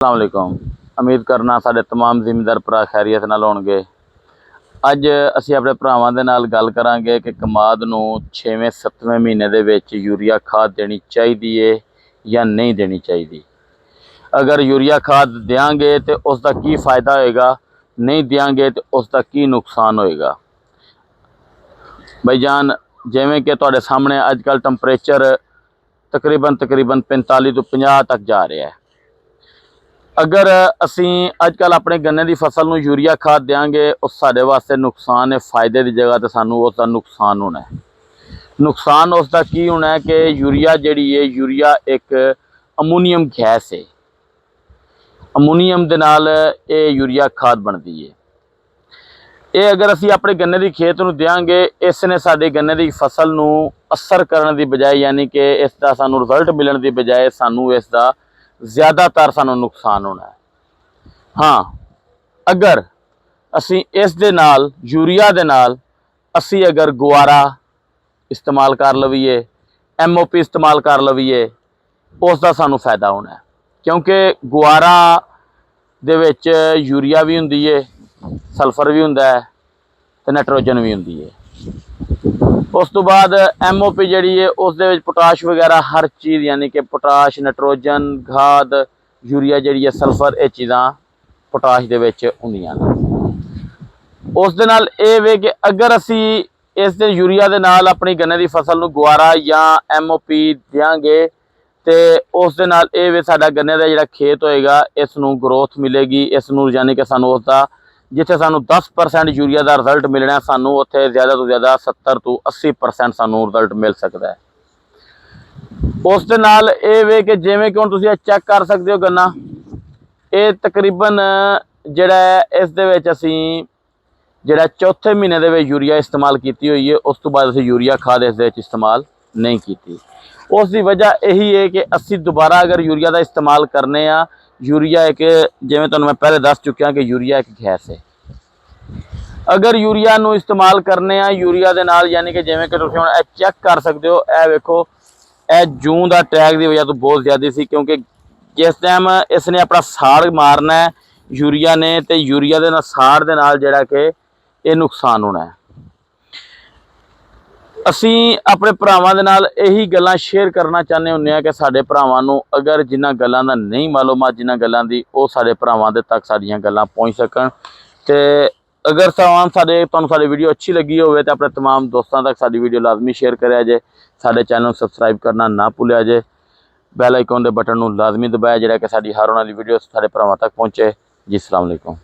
अस्सलामुअलैकुम। उम्मीद करना साडे तमाम जिमीदार भरा खैरियत नाल होणगे। अज असी अपने भरावां दे नाल गल करांगे कि कमाद नूं 6वें 7वें महीने दे विच यूरिया खाद देनी चाहीदी है या नहीं देनी चाहीदी। अगर यूरिया खाद देंगे तो उसका की फ़ायदा होएगा, नहीं देंगे तो उसका की नुकसान होएगा। भाईजान, जिवें कि तुहाडे सामने अजकल टैंपरेचर तकरीबन 45 तो 50 तक जा रहा है। अगर असी अजकल अपने गन्ने की फसल में यूरिया खाद देंगे उस साडे वास्ते नुकसान है, फायदे की जगह तो सानू उसका नुकसान होना है। नुकसान उसका की होना है कि यूरिया जिहड़ी है, यूरिया एक अमोनीयम गैस है। अमोनीयम दे नाल ये यूरिया खाद बनती है। ये अगर असी अपने गन्ने की खेत में देंगे, इसने साडे गन्ने की फसल नूं असर करने की बजाय, यानी कि इसका सानू रिजल्ट मिलने की बजाय सानू इसका ज़्यादातर सानू नुकसान होना है। हाँ, अगर असी इस दे नाल यूरिया दे नाल असी अगर गुआरा इस्तेमाल कर लवीए, MOP इस्तेमाल कर लवीए, उसका सानू फायदा होना है। क्योंकि गुआरा दे विच यूरिया भी हुंदी है, सल्फर भी हुंदा है ते नाइट्रोजन भी हुंदी है। उस तो बाद MOP जिहड़ी है उस दे विच पोटाश वगैरह हर चीज़, यानी कि पोटाश, नाइट्रोजन, खाद, यूरिया जिहड़ी है, सल्फर, ये चीज़ां पोटाश दे विच हुंदियां ने। उस दे नाल ये वे कि अगर असी इस दे यूरिया दे नाल अपनी गन्ने की फसल नूं गुआरा या MOP देंगे तो उस दे नाल ये वे साडा गन्ने का जिहड़ा खेत होएगा, इसनूं ग्रोथ मिलेगी। इसनूं यानी कि सानू उसका जिथे सानू 10% यूरिया का रिजल्ट मिलना, सानू उत्थे ज़्यादा तो ज़्यादा 70 तो 80% सानू रिजल्ट मिल सकता है। उस दे नाल ये वे कि जिवें कि हुण तुसीं चैक कर सकते हो, गन्ना ये तकरीबन जिहड़ा इस दे विच असीं जिहड़ा चौथे महीने दे विच यूरिया इस्तेमाल की हुई है, उस तो बाद असीं यूरिया खाद इस दे विच इस्तेमाल नहीं की। उसकी वजह यही है कि असी दोबारा अगर यूरिया का इस्तेमाल करने आ, यूरिया एक जिवें तुहानूं मैं पहले दस चुकिया कि यूरिया एक गैस है। अगर यूरिया नूं इस्तेमाल करने आ यूरिया दे नाल, यानी कि जिवें कि तुसीं हुण चैक कर सकते हो, यह वेखो यह जूं का टैग की वजह तो बहुत ज़्यादा सी, क्योंकि जिस टाइम इसने अपना साड़ मारना है यूरिया ने, तो यूरिया दे नाल साड़ दे नाल जिहड़ा कि ये नुकसान होना है। असी अपने भरावां दे नाल यही गल्लां शेयर करना चाहते होंगे हैं कि साडे भरावां नूं अगर जिन्हां गल्लां दा नहीं मालूमात, जिन्हां गल्लां दी वो साडे भरावां दे तक साडीआं गल्लां पहुँच सकन। ते अगर तुहानूं साडी वीडियो अच्छी लगी होवे तो अपने तमाम दोस्तों तक साडी वीडियो लाजमी शेयर करिया जे। साडे चैनल नूं सबसक्राइब करना ना भुलिया जे। बैल आइकॉन दे बटन नूं लाजमी दबाया, जिहड़ा कि साडी हर आने वाली वीडियो साडे भरावां तक पहुँचे। जी, अस्सलाम वालेकुम।